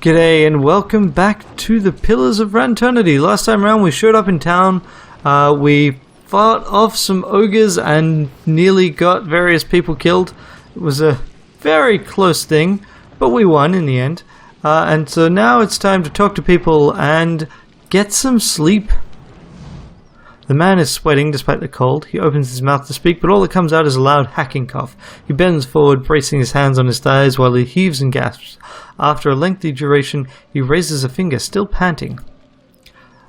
G'day and welcome back to the Pillars of Ranternity. Last time around we showed up in town, we fought off some ogres and nearly got various people killed. It was a very close thing, but we won in the end. And so now it's time to talk to people and get some sleep. The man is sweating despite the cold. He opens his mouth to speak, but all that comes out is a loud hacking cough. He bends forward, bracing his hands on his thighs while he heaves and gasps. After a lengthy duration, he raises a finger, still panting.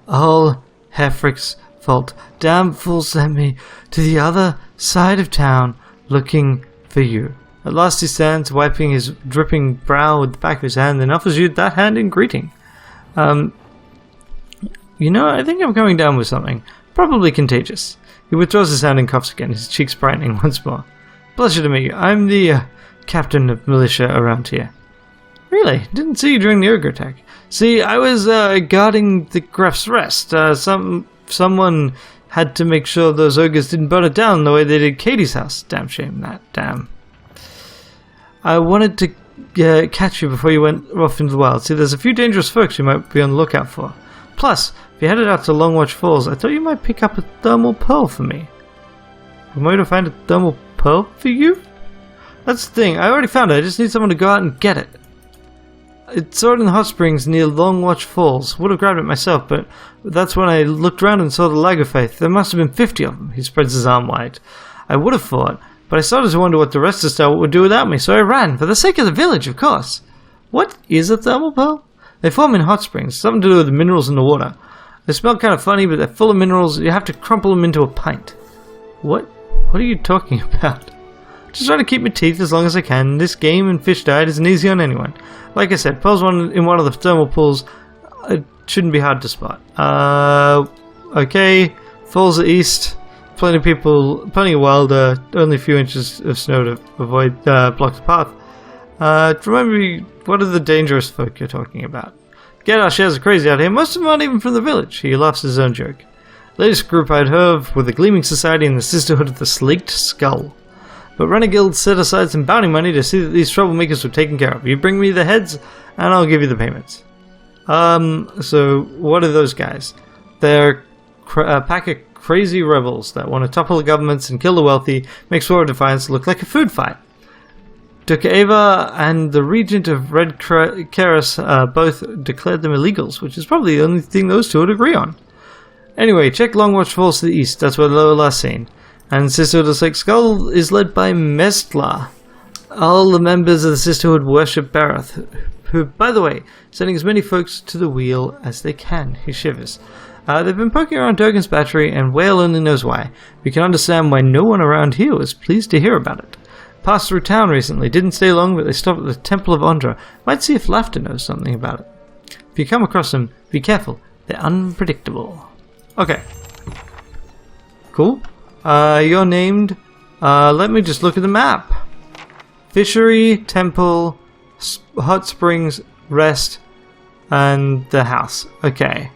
All Hefric's fault. Damn fool sent me to the other side of town, looking for you. At last he stands, wiping his dripping brow with the back of his hand, then offers you that hand in greeting. You know, I think I'm coming down with something. Probably contagious. He withdraws his hand and coughs again, his cheeks brightening once more. Pleasure to meet you. I'm the captain of militia around here. Really? Didn't see you during the ogre attack. See, I was guarding the Gref's Rest. Someone had to make sure those ogres didn't burn it down the way they did Katie's house. Damn shame that. Damn. I wanted to catch you before you went off into the wild. See, there's a few dangerous folks you might be on the lookout for. Plus, if you headed out to Longwatch Falls, I thought you might pick up a thermal pearl for me. I'm going to find a thermal pearl for you? That's the thing, I already found it, I just need someone to go out and get it. It's stored in the hot springs near Longwatch Falls. Would have grabbed it myself, but that's when I looked around and saw the Lagerfaith. There must have been 50 of them. He spreads his arm wide. I would have fought, but I started to wonder what the rest of Stalwart would do without me, so I ran, for the sake of the village, of course. What is a thermal pearl? They form in hot springs, something to do with the minerals in the water. They smell kind of funny, but they're full of minerals. You have to crumple them into a pint. What are you talking about? Just trying to keep my teeth as long as I can. This game and fish diet isn't easy on anyone. Like I said, pearls in one of the thermal pools. It shouldn't be hard to spot. Okay. Falls are east. Plenty of wilder. Only a few inches of snow to avoid block the path. Remember me, what are the dangerous folk you're talking about? Get our shares of crazy out here. Most of them aren't even from the village. He laughs his own joke. Latest group I'd heard of were the Gleaming Society and the Sisterhood of the Slaked Skull. But Ranneko set aside some bounty money to see that these troublemakers were taken care of. You bring me the heads, and I'll give you the payments. So what are those guys? They're a pack of crazy rebels that want to topple the governments and kill the wealthy, make Sword of Defiance look like a food fight. Dukaeva and the Regent of Red Keras both declared them illegals, which is probably the only thing those two would agree on. Anyway, check Longwatch Falls to the east, that's where they were last seen. And Sisterhood of the Slaked Skull is led by Mestla. All the members of the Sisterhood worship Barath, who, by the way, sending as many folks to the wheel as they can. He shivers. They've been poking around Durgan's battery, and Whale only knows why. We can understand why no one around here was pleased to hear about it. Passed through town recently, didn't stay long, but they stopped at the Temple of Ondra. Might see if Laughter knows something about it. If you come across them, be careful. They're unpredictable. Okay. Cool. You're named... let me just look at the map. Fishery, Temple, Hot Springs, Rest, and the house. Okay.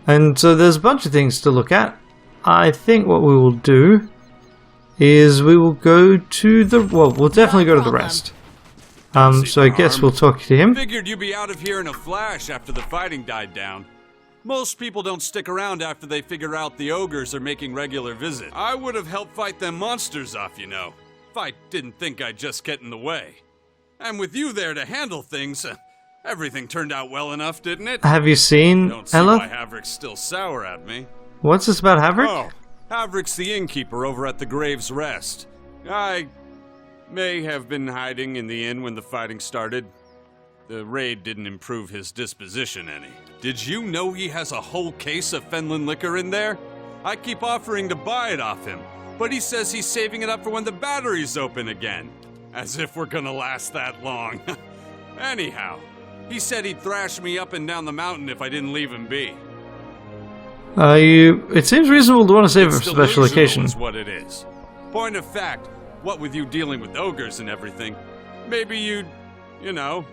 And so there's a bunch of things to look at. I think what we will do is we will go to the... Well, we'll definitely go to the Rest. So I guess we'll talk to him. Figured you'd be out of here in a flash after the fighting died down. Most people don't stick around after they figure out the ogres are making regular visits. I would have helped fight them monsters off, you know, if I didn't think I'd just get in the way. And with you there to handle things, everything turned out well enough, didn't it? Have you seen Don't see Ella? why Havric's still sour at me. What's this about Havric? Oh, Havric's the innkeeper over at the Grave's Rest. I may have been hiding in the inn when the fighting started. The raid didn't improve his disposition any. Did you know he has a whole case of Fenlin liquor in there? I keep offering to buy it off him, but he says he's saving it up for when the battery's open again. As if we're gonna last that long. Anyhow, he said he'd thrash me up and down the mountain if I didn't leave him be. It seems reasonable to want to save it for a special occasion. Is what it is. Point of fact, what with you dealing with ogres and everything, maybe you'd, you know,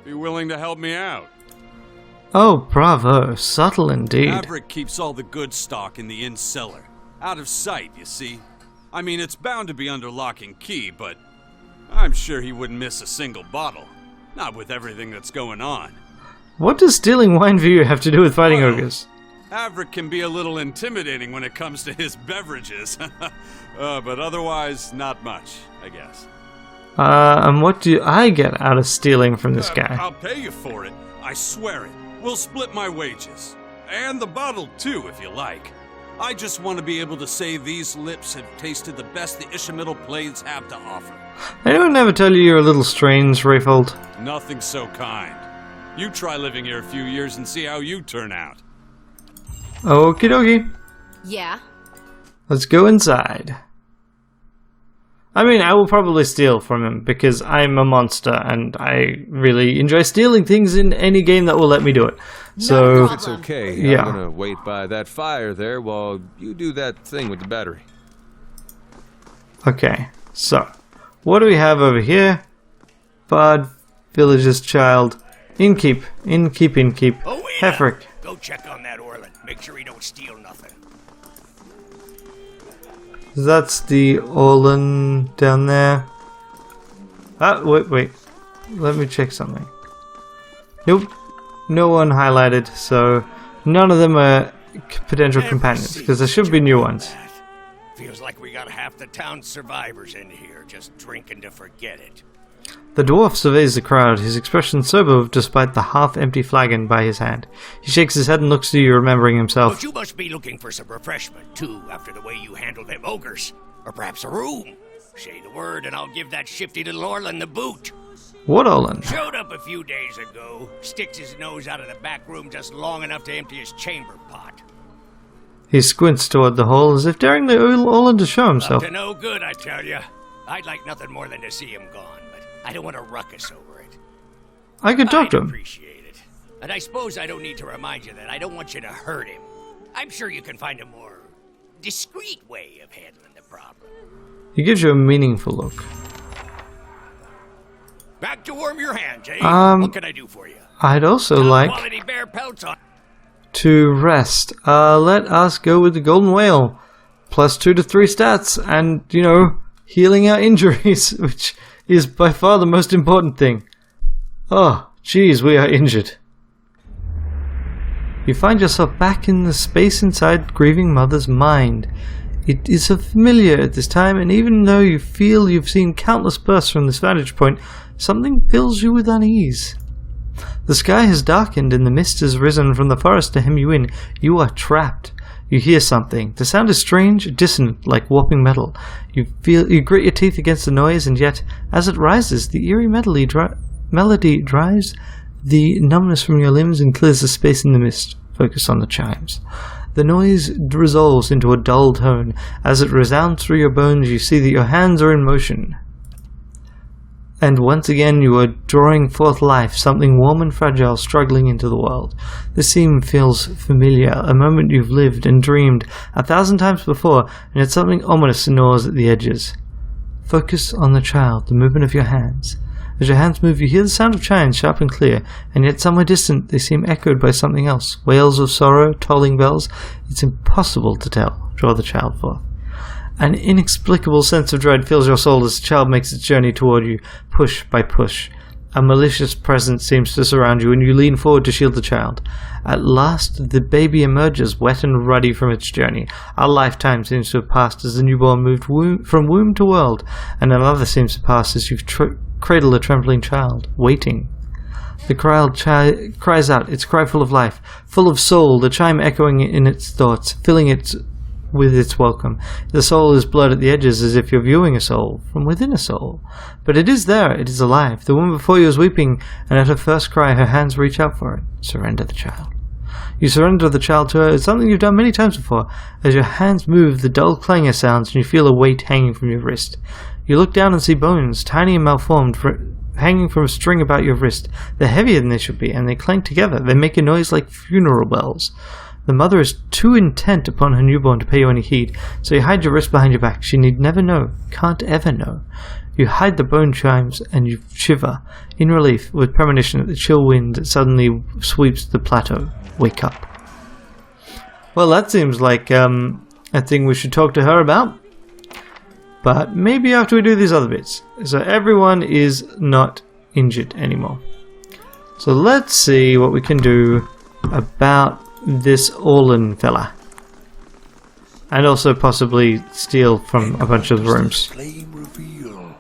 be willing to help me out. Oh, bravo. Subtle indeed. Havric keeps all the good stock in the inn cellar. Out of sight, you see. I mean, it's bound to be under lock and key, but I'm sure he wouldn't miss a single bottle. Not with everything that's going on. What does stealing wine for you have to do with fighting Well, ogres? Averick can be a little intimidating when it comes to his beverages. But otherwise, not much, I guess. And what do I get out of stealing from this guy? I'll pay you for it. I swear it. We'll split my wages. And the bottle, too, if you like. I just want to be able to say these lips have tasted the best the Ishamael Plains have to offer. Anyone ever tell you you're a little strange, Rayfold? Nothing so kind. You try living here a few years and see how you turn out. Okie dokie. Yeah? Let's go inside. I mean, I will probably steal from him because I'm a monster and I really enjoy stealing things in any game that will let me do it. So, problem. It's okay. Yeah. I'm gonna wait by that fire there while you do that thing with the battery. okay. So, what do we have over here? Bard, villager's child, innkeep, innkeep. Oh, wait Hefrick. Go check on that Orland. Make sure he don't steal nothing. That's the Orlan down there. Ah, wait. Let me check something. Nope. No one highlighted, so none of them are potential companions, because there should be new ones. Feels like we got half the town's survivors in here, just drinking to forget it. The dwarf surveys the crowd, his expression sober despite the half-empty flagon by his hand. He shakes his head and looks to you, remembering himself. But you must be looking for some refreshment, too, after the way you handled them ogres. Or perhaps a room. Say the word and I'll give that shifty little Orland the boot. What Orlan? Showed up a few days ago, sticks his nose out of the back room just long enough to empty his chamber pot. He squints toward the hall as if daring the Orlan to show himself. Up to no good, I tell ya. I'd like nothing more than to see him gone, but I don't want to ruckus over it. I could talk to I'd him. appreciate it. And I suppose I don't need to remind you that I don't want you to hurt him. I'm sure you can find a more discreet way of handling the problem. He gives you a meaningful look. Back to warm your hands, eh? What can I do for you? I'd also like Quality bear pelts on. to rest. Let us go with the golden whale. +2 to 3 stats and, healing our injuries, which is by far the most important thing. Oh, geez, we are injured. You find yourself back in the space inside grieving mother's mind. It is so familiar at this time, and even though you feel you've seen countless bursts from this vantage point, something fills you with unease. The sky has darkened and the mist has risen from the forest to hem you in. You are trapped. You hear something. The sound is strange, dissonant, like warping metal. You grit your teeth against the noise, and yet, as it rises, the eerie melody drives the numbness from your limbs and clears the space in the mist. Focus on the chimes. The noise resolves into a dull tone. As it resounds through your bones, you see that your hands are in motion. And once again you are drawing forth life, something warm and fragile struggling into the world. This scene feels familiar, a moment you've lived and dreamed 1,000 times before, and yet something ominous gnaws at the edges. Focus on the child, the movement of your hands. As your hands move, you hear the sound of chimes, sharp and clear, and yet somewhere distant they seem echoed by something else. Wails of sorrow, tolling bells. It's impossible to tell. Draw the child forth. An inexplicable sense of dread fills your soul as the child makes its journey toward you, push by push. A malicious presence seems to surround you, and you lean forward to shield the child. At last, the baby emerges, wet and ruddy from its journey. A lifetime seems to have passed as the newborn moved from womb to world, and another seems to pass as you cradle a trembling child, waiting. The child cries out, its cry full of life, full of soul, the chime echoing in its thoughts, filling it with its welcome. The soul is blurred at the edges as if you're viewing a soul from within a soul. But it is there, it is alive. The woman before you is weeping, and at her first cry her hands reach out for it. Surrender the child. You surrender the child to her. It's something you've done many times before. As your hands move, the dull clangor sounds, and you feel a weight hanging from your wrist. You look down and see bones, tiny and malformed, hanging from a string about your wrist. They're heavier than they should be, and they clank together. They make a noise like funeral bells. The mother is too intent upon her newborn to pay you any heed, so you hide your wrist behind your back. She need never know, can't ever know. You hide the bone chimes, and you shiver, in relief, with premonition at the chill wind that suddenly sweeps the plateau. Wake up. Well, that seems like a thing we should talk to her about. But maybe after we do these other bits. So everyone is not injured anymore. So let's see what we can do about this Orlan fella. And also possibly steal from a bunch of rooms. Flame reveal.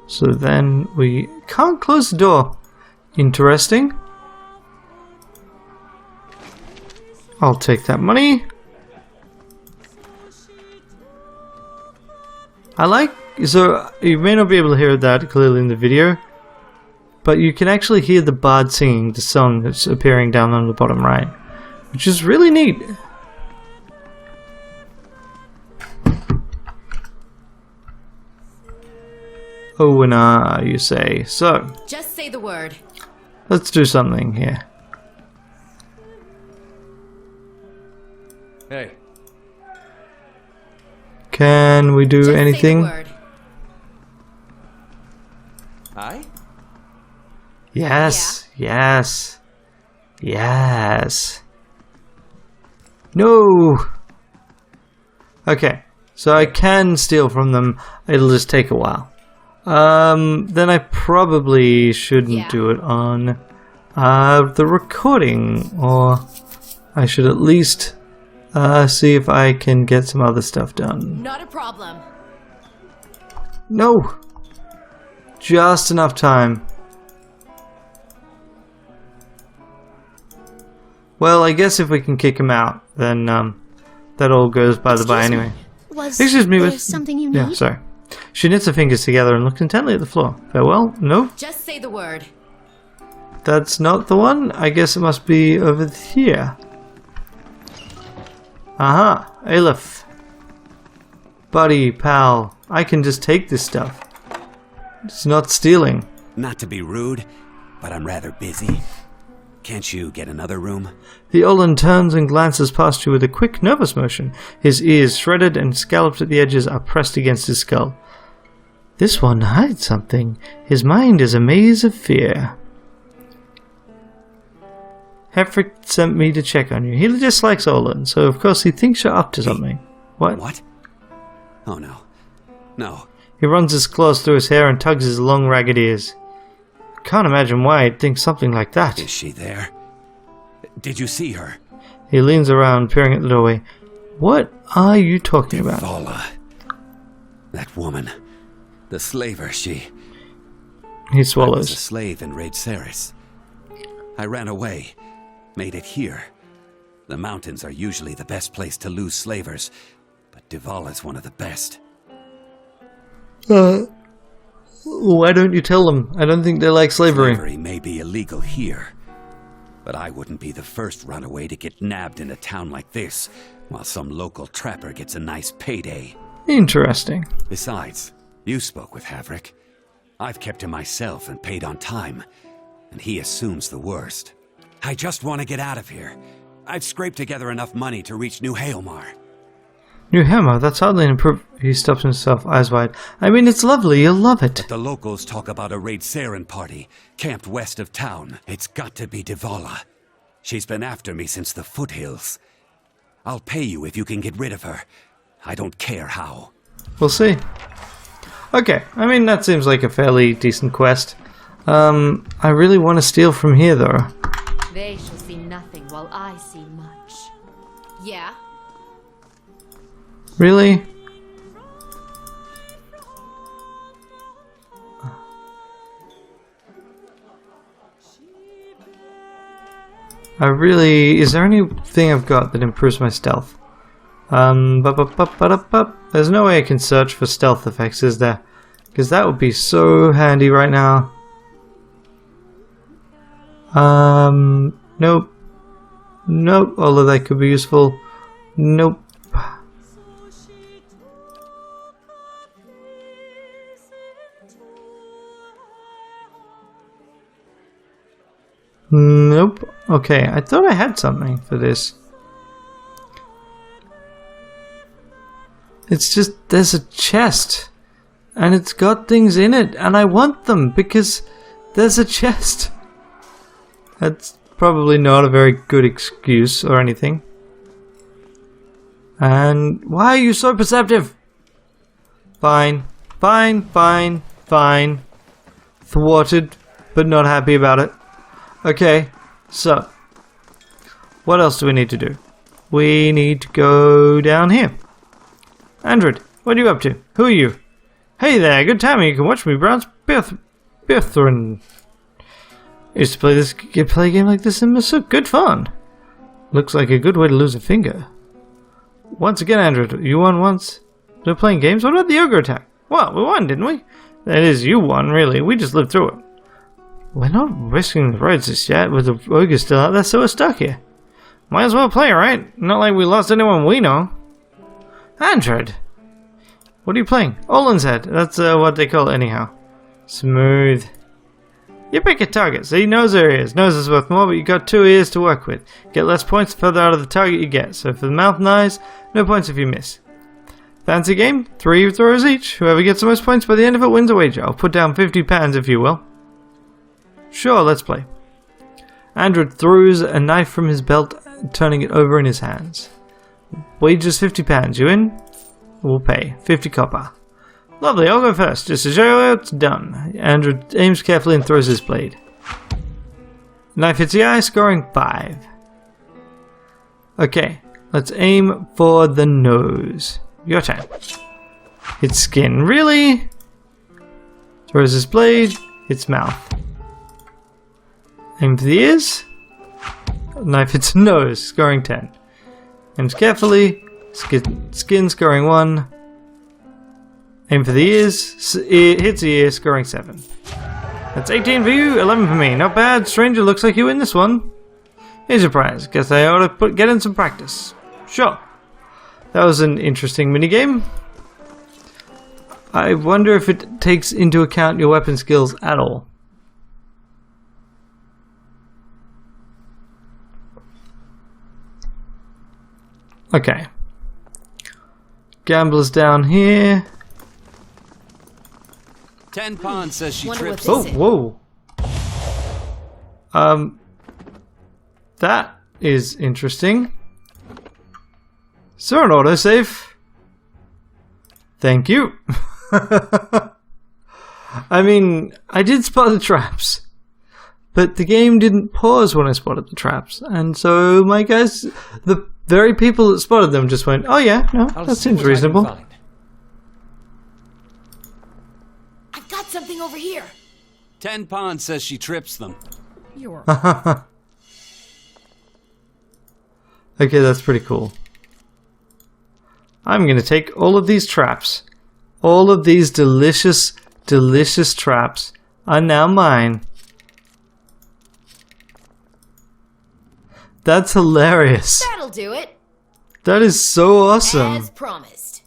So then we can't close the door. Interesting. I'll take that money. So you may not be able to hear that clearly in the video, but you can actually hear the bard singing the song that's appearing down on the bottom right, which is really neat. Oh, and you say. So, Just say the word. let's do something here. Hey, Can we do Just anything? Say the word. I? Yes, yes, yes. No! Okay, so I can steal from them, it'll just take a while. Then I probably shouldn't Yeah. do it on the recording, or I should at least see if I can get some other stuff done. Not a problem. No! Just enough time. Well, I guess if we can kick him out, then that all goes by the by anyway. Excuse me, there something you need? Yeah, sorry. She knits her fingers together and looked intently at the floor. Farewell? No? Just say the word. That's not the one? I guess it must be over here. Aha! Aleph. Buddy, pal, I can just take this stuff. It's not stealing. Not to be rude, but I'm rather busy. Can't you get another room? The Olin turns and glances past you with a quick, nervous motion. His ears, shredded and scalloped at the edges, are pressed against his skull. This one hides something. His mind is a maze of fear. Hefrick sent me to check on you. He just likes Olin, so of course he thinks you're up to something. What? What? Oh no. No. He runs his claws through his hair and tugs his long, ragged ears. Can't imagine why I'd think something like that. Is she there? Did you see her? He leans around, peering at the doorway. What are you talking about? Vala. That woman. The slaver, she... He I was a swallows. slave in Raid Saris. I ran away. Made it here. The mountains are usually the best place to lose slavers, but Divala's one of the best. Why don't you tell them? I don't think they like slavery. Slavery may be illegal here, but I wouldn't be the first runaway to get nabbed in a town like this, while some local trapper gets a nice payday. Interesting. Besides, you spoke with Havrick. I've kept him myself and paid on time, and he assumes the worst. I just want to get out of here. I've scraped together enough money to reach New Haelmar. New Hammer, that's hardly an improvement. He stops himself, eyes wide. I mean, it's lovely, you'll love it. The locals talk about a Raid Saren party, camped west of town. It's got to be Divala. She's been after me since the foothills. I'll pay you if you can get rid of her. I don't care how. We'll see. Okay, I mean, that seems like a fairly decent quest. I really want to steal from here, though. They shall see nothing while I see much. Yeah. Really? Is there anything I've got that improves my stealth? There's no way I can search for stealth effects, is there? Because that would be so handy right now. Nope. Nope, although that could be useful. Nope. Nope. Okay, I thought I had something for this. It's just, there's a chest. And it's got things in it. And I want them because there's a chest. That's probably not a very good excuse or anything. And why are you so perceptive? Fine. Fine, fine, fine. Thwarted, but not happy about it. Okay, so. What else do we need to do? We need to go down here. Andred, what are you up to? Who are you? Hey there, good timing. You can watch me browse Bithrin. I used to play a game like this in Masuk. Good fun. Looks like a good way to lose a finger. Once again, Andred, you won once. They're playing games? What about the ogre attack? Well, we won, didn't we? That is, you won, really. We just lived through it. We're not risking the roads just yet with the ogre still out there, so we're stuck here. Might as well play, right? Not like we lost anyone we know. Andred! What are you playing? Olin's Head. That's what they call it anyhow. Smooth. You pick a target, so he knows their ears. Nose is worth more, but you got 2 ears to work with. Get less points the further out of the target you get. So for the mouth and eyes, no points if you miss. Fancy game? 3 throws each. Whoever gets the most points by the end of it wins a wager. I'll put down £50 if you will. Sure, let's play. Andred throws a knife from his belt, turning it over in his hands. Wager's £50. You in? We'll pay. 50 copper. Lovely, I'll go first. Just as it's done. Andred aims carefully and throws his blade. Knife hits the eye, scoring 5. Okay, let's aim for the nose. Your turn. Hits skin. Really? Throws his blade. Hits mouth. Aim for the ears. Knife hits nose, scoring 10. Aims carefully. Skin scoring 1. Aim for the ears. Hits the ear, scoring 7. That's 18 for you, 11 for me. Not bad. Stranger, looks like you win this one. Here's your prize. Guess I ought to get in some practice. Sure. That was an interesting minigame. I wonder if it takes into account your weapon skills at all. Okay. Gambler's down here. 10 Pond says she Wonder what trips. they Oh, say. whoa. That is interesting. Is there an autosave? Thank you. I mean, I did spot the traps, but the game didn't pause when I spotted the traps, and so my guys, the very people that spotted them just went, oh yeah, no, that seems reasonable. I've got something over here. 10 Pond says she trips them. You're Okay, that's pretty cool. I'm going to take all of these traps. All of these delicious, delicious traps are now mine. That's hilarious. That'll do it. That is so awesome. As promised.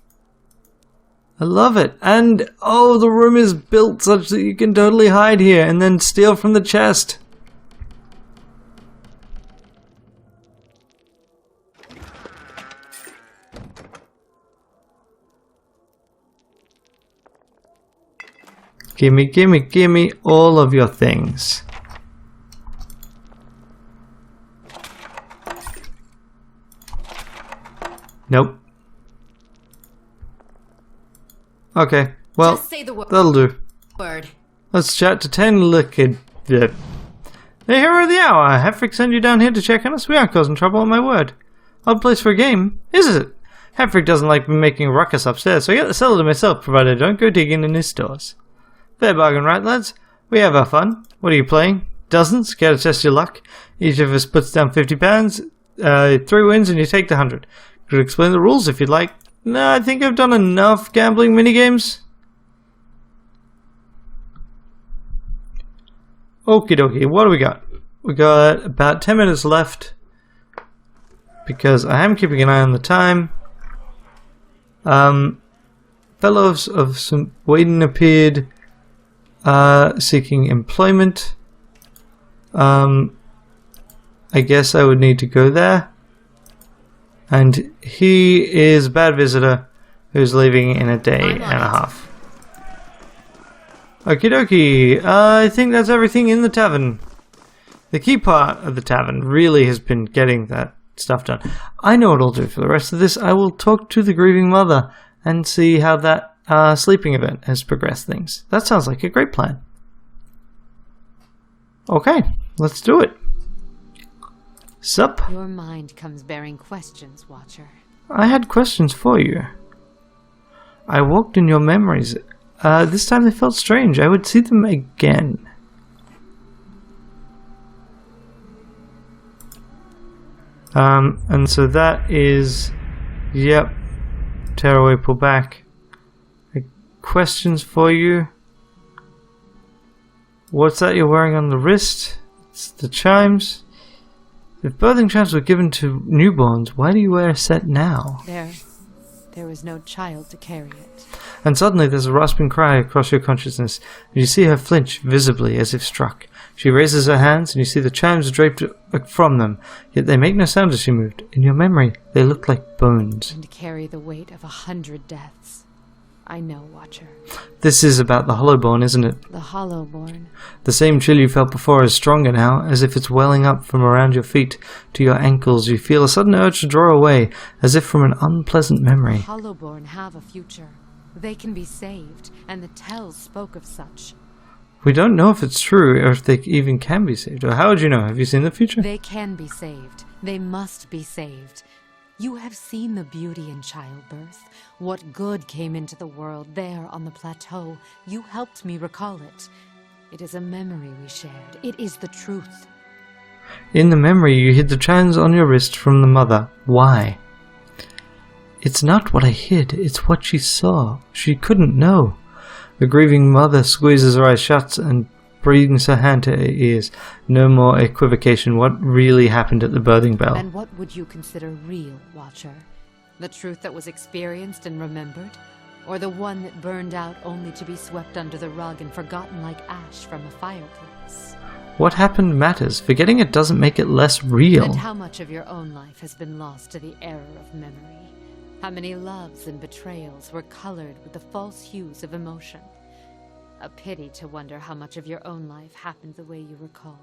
I love it. And, oh, the room is built such that you can totally hide here and then steal from the chest. Gimme, gimme, gimme all of your things. Nope. Okay, well, Just say the that'll do. word. Let's chat to 10 liquid. The hero of the hour. Hefrick sent you down here to check on us. We aren't causing trouble, on my word. Odd place for a game, is it? Hefrick doesn't like me making a ruckus upstairs, so I get the cellar to myself, provided I don't go digging in his stores. Fair bargain, right, lads? We have our fun. What are you playing? Dozens? Care to test your luck? Each of us puts down £50. 3 wins and you take the 100. Could explain the rules if you'd like. No, I think I've done enough gambling minigames. Okie dokie, what do we got? We got about 10 minutes left. Because I am keeping an eye on the time. Fellows of St. Waden appeared seeking employment. I guess I would need to go there. And he is a bad visitor who's leaving in a day and a half. Okie dokie, I think that's everything in the tavern. The key part of the tavern really has been getting that stuff done. I know what I'll do for the rest of this. I will talk to the grieving mother and see how that sleeping event has progressed things. That sounds like a great plan. Okay, let's do it. Sup? Your mind comes bearing questions, Watcher. I had questions for you. I walked in your memories. This time they felt strange. I would see them again. And so that is... Yep. Tear away, pull back. Questions for you. What's that you're wearing on the wrist? It's the chimes. If birthing chimes were given to newborns, why do you wear a set now? There was no child to carry it. And suddenly there's a rasping cry across your consciousness, and you see her flinch visibly as if struck. She raises her hands, and you see the chimes draped from them, yet they make no sound as she moved. In your memory, they look like bones. And carry the weight of 100 deaths. I know, Watcher. This is about the Hollowborn, isn't it? The Hollowborn. The same chill you felt before is stronger now, as if it's welling up from around your feet to your ankles. You feel a sudden urge to draw away, as if from an unpleasant memory. The Hollowborn have a future. They can be saved, and the tells spoke of such. We don't know if it's true, or if they even can be saved. Or how would you know? Have you seen the future? They can be saved. They must be saved. You have seen the beauty in childbirth. What good came into the world there on the plateau. You helped me recall it. It is a memory we shared. It is the truth. In the memory, you hid the chimes on your wrist from the mother. Why? It's not what I hid, it's what she saw. She couldn't know. The grieving mother squeezes her eyes shut and brings her hand to her ears. No more equivocation. What really happened at the birthing bell? And what would you consider real, Watcher? The truth that was experienced and remembered? Or the one that burned out only to be swept under the rug and forgotten like ash from a fireplace? What happened matters. Forgetting it doesn't make it less real. And how much of your own life has been lost to the error of memory? How many loves and betrayals were colored with the false hues of emotion? A pity to wonder how much of your own life happened the way you recall.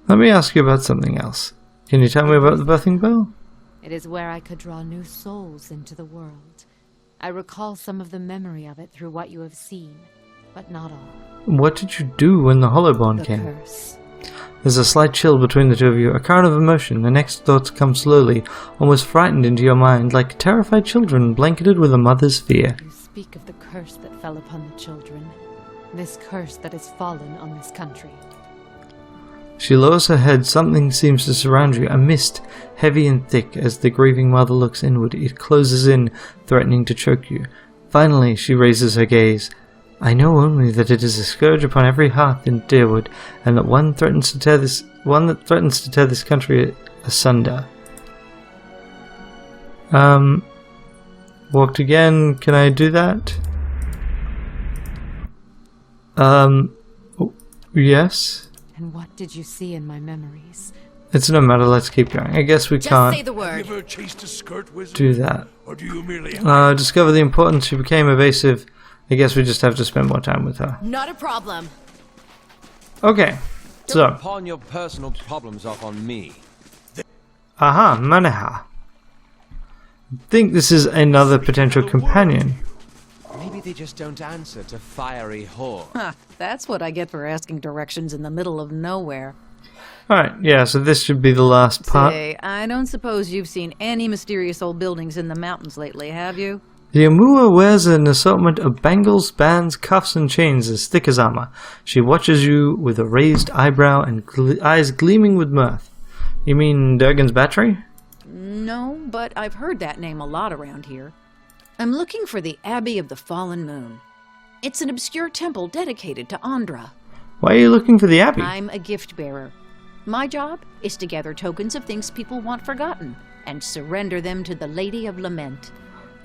Let me ask you about something else. Can you tell me about the birthing bell? It is where I could draw new souls into the world. I recall some of the memory of it through what you have seen, but not all. What did you do when the Hollowborn The came? curse. There's a slight chill between the two of you, a current of emotion. The next thoughts come slowly, almost frightened into your mind, like terrified children blanketed with a mother's fear. You speak of the curse that fell upon the children. This curse that has fallen on this country. She lowers her head. Something seems to surround you, a mist, heavy and thick. As the grieving mother looks inward, it closes in, threatening to choke you. Finally, she raises her gaze. I know only that it is a scourge upon every hearth in Deerwood, and that one that threatens to tear this country asunder. Walked again. Can I do that? Yes. And what did you see in my memories? It's no matter, let's keep going. I guess we Just can't say the word. Ever chased a skirt wizard? do that. Or do you merely Discover the importance. She became evasive. I guess we just have to spend more time with her. Not a problem. Okay, so. Pawn your personal problems off on me. Aha, Manaha. I think this is another potential companion. Maybe they just don't answer to fiery whore. Ha, that's what I get for asking directions in the middle of nowhere. Alright, yeah, so this should be the last part. Say, I don't suppose you've seen any mysterious old buildings in the mountains lately, have you? The Amua wears an assortment of bangles, bands, cuffs, and chains as thick as armor. She watches you with a raised eyebrow and eyes gleaming with mirth. You mean Durgan's Battery? No, but I've heard that name a lot around here. I'm looking for the Abbey of the Fallen Moon. It's an obscure temple dedicated to Andra. Why are you looking for the Abbey? I'm a gift bearer. My job is to gather tokens of things people want forgotten and surrender them to the Lady of Lament.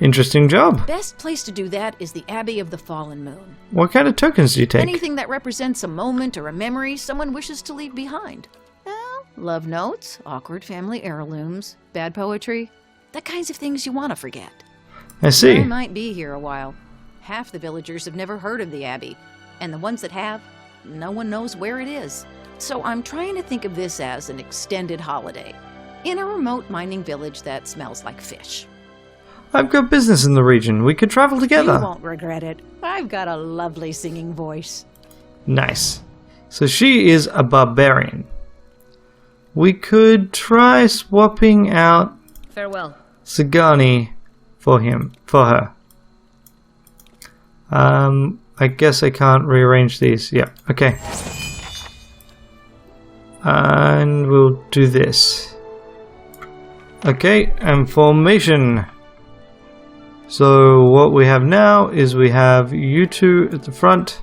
Interesting job. Best place to do that is the Abbey of the Fallen Moon. What kind of tokens do you take? Anything that represents a moment or a memory someone wishes to leave behind. Well, love notes, awkward family heirlooms, bad poetry, the kinds of things you want to forget. I see. I might be here a while. Half the villagers have never heard of the Abbey, and the ones that have, no one knows where it is. So I'm trying to think of this as an extended holiday in a remote mining village that smells like fish. I've got business in the region. We could travel You together. won't regret it. I've got a lovely singing voice. Nice. So she is a barbarian. We could try swapping out Farewell. Sagani for her. I guess I can't rearrange these. Yeah, okay. And we'll do this. Okay, and formation. So what we have now is we have you two at the front,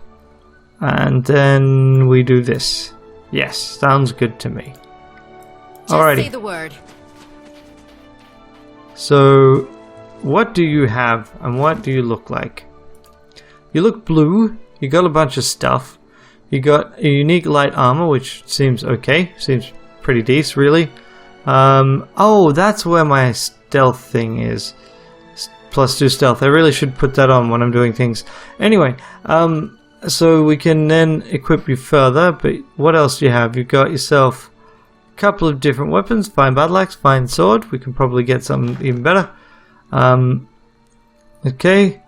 and then we do this. Yes, sounds good to me. Just Alrighty. say the word. So, what do you have, and what do you look like? You look blue. You got a bunch of stuff. You got a unique light armor, which seems okay. Seems pretty decent, really. Oh, that's where my stealth thing is. +2 stealth. I really should put that on when I'm doing things. Anyway, so we can then equip you further, but what else do you have? You've got yourself a couple of different weapons. Fine battle axe, fine sword. We can probably get something even better. Okay,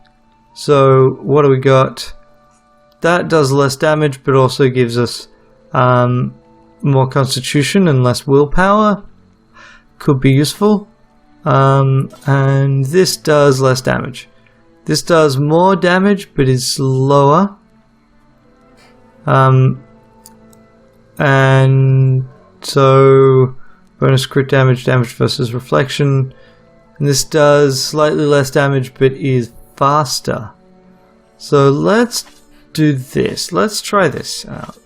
so what do we got? That does less damage, but also gives us more constitution and less willpower. Could be useful. And this does less damage. This does more damage, but is slower. And so bonus crit damage, damage versus reflection. And this does slightly less damage, but is faster. So let's do this. Let's try this out.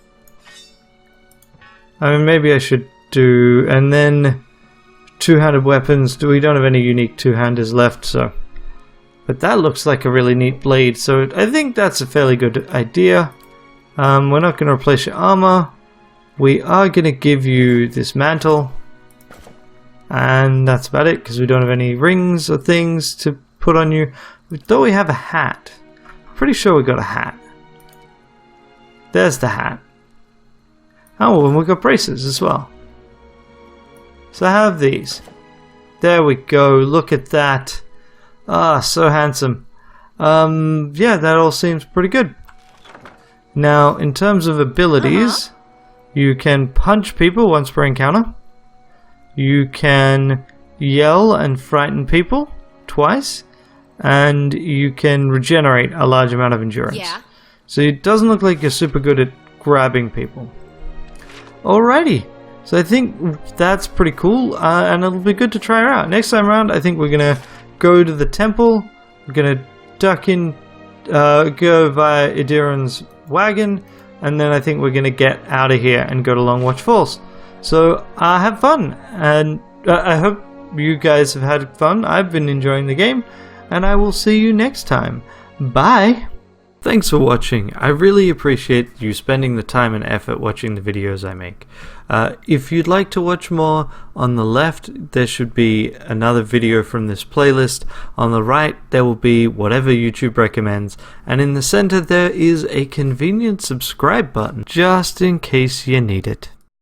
I mean, maybe I should do, and then two-handed weapons. We don't have any unique two-handers left, so. But that looks like a really neat blade, so I think that's a fairly good idea. We're not going to replace your armor. We are going to give you this mantle. And that's about it, because we don't have any rings or things to put on you. Though we have a hat. Pretty sure we got a hat. There's the hat. Oh, and we've got braces as well. So I have these. There we go. Look at that. Ah, so handsome. Yeah, that all seems pretty good. Now, in terms of abilities, you can punch people once per encounter. You can yell and frighten people twice. And you can regenerate a large amount of endurance. Yeah. So it doesn't look like you're super good at grabbing people. Alrighty. So I think that's pretty cool, and it'll be good to try her out. Next time around, I think we're going to go to the temple. We're going to duck in, go via Idiran's wagon, and then I think we're going to get out of here and go to Longwatch Falls. So have fun, and I hope you guys have had fun. I've been enjoying the game, and I will see you next time. Bye! Thanks for watching. I really appreciate you spending the time and effort watching the videos I make. If you'd like to watch more, on the left there should be another video from this playlist. On the right there will be whatever YouTube recommends, and in the center there is a convenient subscribe button just in case you need it.